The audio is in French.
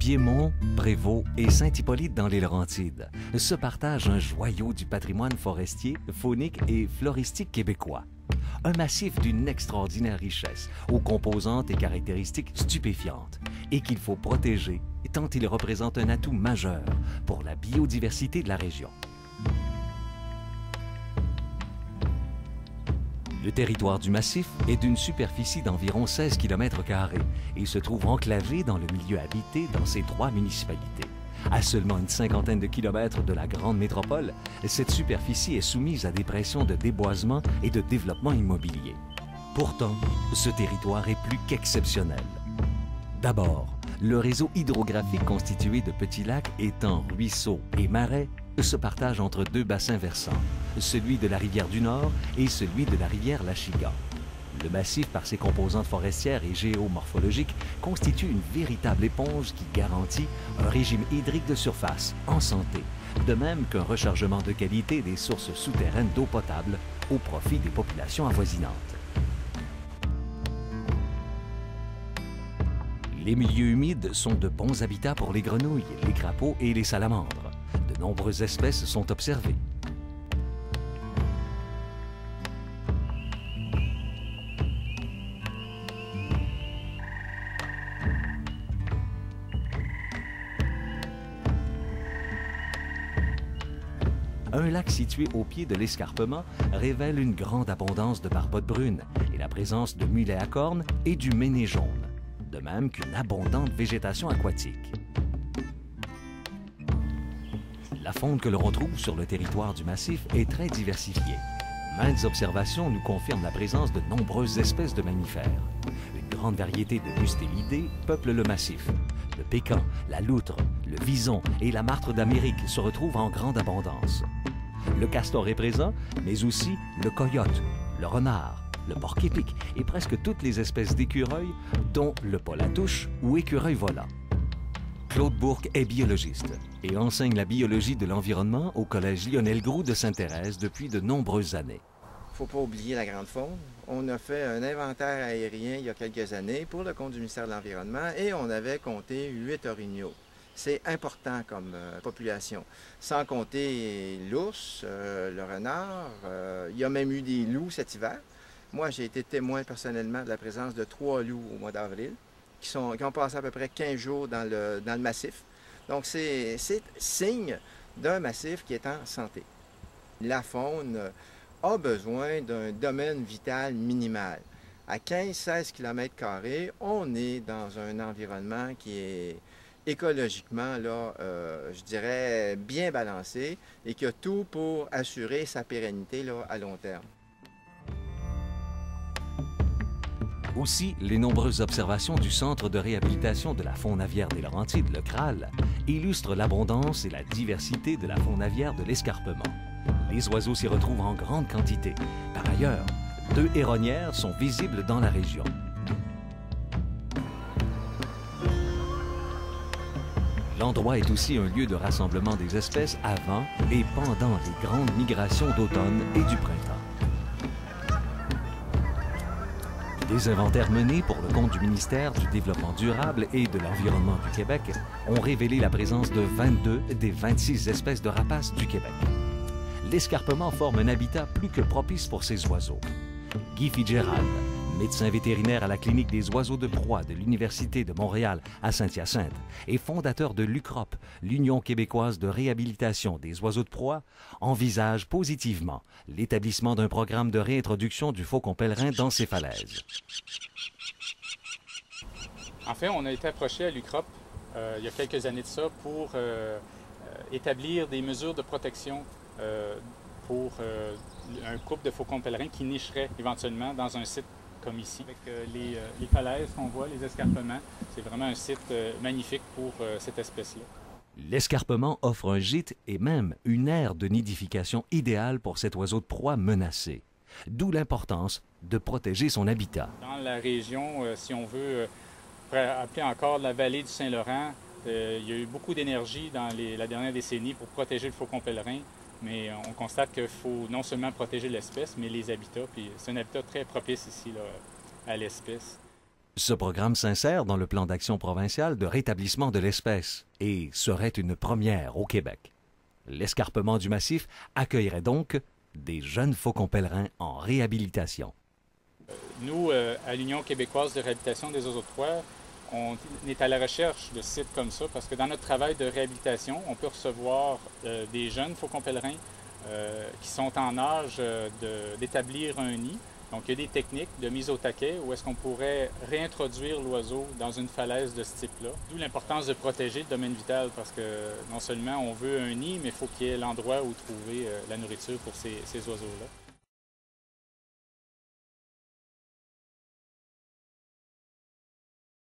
Piémont, Prévost et Saint-Hippolyte dans les Laurentides se partagent un joyau du patrimoine forestier, faunique et floristique québécois. Un massif d'une extraordinaire richesse, aux composantes et caractéristiques stupéfiantes, et qu'il faut protéger tant il représente un atout majeur pour la biodiversité de la région. Le territoire du massif est d'une superficie d'environ 16 km² et se trouve enclavé dans le milieu habité dans ces 3 municipalités. À seulement une cinquantaine de kilomètres de la grande métropole, cette superficie est soumise à des pressions de déboisement et de développement immobilier. Pourtant, ce territoire est plus qu'exceptionnel. D'abord, le réseau hydrographique constitué de petits lacs, étangs, ruisseaux et marais se partage entre 2 bassins versants, celui de la rivière du Nord et celui de la rivière Lachigan. Le massif, par ses composantes forestières et géomorphologiques, constitue une véritable éponge qui garantit un régime hydrique de surface, en santé, de même qu'un rechargement de qualité des sources souterraines d'eau potable au profit des populations avoisinantes. Les milieux humides sont de bons habitats pour les grenouilles, les crapauds et les salamandres. De nombreuses espèces sont observées. Un lac situé au pied de l'escarpement révèle une grande abondance de barbottes brunes et la présence de mulets à cornes et du méné jaune, de même qu'une abondante végétation aquatique. La faune que l'on retrouve sur le territoire du massif est très diversifiée. Maintes observations nous confirment la présence de nombreuses espèces de mammifères. Une grande variété de mustélidés peuple le massif. Le pécan, la loutre, le vison et la martre d'Amérique se retrouvent en grande abondance. Le castor est présent, mais aussi le coyote, le renard, le porc-épic et presque toutes les espèces d'écureuils, dont le polatouche ou écureuil volant. Claude Bourque est biologiste et enseigne la biologie de l'environnement au Collège Lionel Groulx de Sainte-Thérèse depuis de nombreuses années. Il ne faut pas oublier la grande faune. On a fait un inventaire aérien il y a quelques années pour le compte du ministère de l'Environnement et on avait compté 8 orignaux. C'est important comme population. Sans compter l'ours, le renard, il y a même eu des loups cet hiver. Moi, j'ai été témoin personnellement de la présence de 3 loups au mois d'avril qui ont passé à peu près 15 jours dans le massif. Donc, c'est signe d'un massif qui est en santé. La faune a besoin d'un domaine vital minimal. À 15-16 km², on est dans un environnement qui est écologiquement, là, je dirais, bien balancé et qui a tout pour assurer sa pérennité là, à long terme. Aussi, les nombreuses observations du Centre de réhabilitation de la faune aviaire des Laurentides, le CRAL, illustrent l'abondance et la diversité de la faune aviaire de l'escarpement. Les oiseaux s'y retrouvent en grande quantité. Par ailleurs, 2 héronnières sont visibles dans la région. L'endroit est aussi un lieu de rassemblement des espèces avant et pendant les grandes migrations d'automne et du printemps. Des inventaires menés pour le compte du ministère du Développement durable et de l'Environnement du Québec ont révélé la présence de 22 des 26 espèces de rapaces du Québec. L'escarpement forme un habitat plus que propice pour ces oiseaux. Guy Fitzgerald, médecin vétérinaire à la clinique des oiseaux de proie de l'Université de Montréal à Saint-Hyacinthe et fondateur de l'UCROP, l'Union québécoise de réhabilitation des oiseaux de proie, envisage positivement l'établissement d'un programme de réintroduction du faucon pèlerin dans ces falaises. En fait, on a été approché à l'UCROP il y a quelques années de ça pour établir des mesures de protection pour un couple de faucons pèlerins qui nicherait éventuellement dans un site comme ici. Avec les falaises qu'on voit, les escarpements, c'est vraiment un site magnifique pour cette espèce-là. L'escarpement offre un gîte et même une aire de nidification idéale pour cet oiseau de proie menacé. D'où l'importance de protéger son habitat. Dans la région, si on veut appeler encore la vallée du Saint-Laurent, il y a eu beaucoup d'énergie dans la dernière décennie pour protéger le faucon pèlerin. Mais on constate qu'il faut non seulement protéger l'espèce, mais les habitats. Puis c'est un habitat très propice ici là, à l'espèce. Ce programme s'insère dans le plan d'action provincial de rétablissement de l'espèce et serait une première au Québec. L'escarpement du massif accueillerait donc des jeunes faucons pèlerins en réhabilitation. Nous, à l'Union québécoise de réhabilitation des oiseaux de proie, on est à la recherche de sites comme ça parce que dans notre travail de réhabilitation, on peut recevoir des jeunes faucons pèlerins qui sont en âge d'établir un nid. Donc, il y a des techniques de mise au taquet où est-ce qu'on pourrait réintroduire l'oiseau dans une falaise de ce type-là. D'où l'importance de protéger le domaine vital parce que non seulement on veut un nid, mais il faut qu'il y ait l'endroit où trouver la nourriture pour ces oiseaux-là.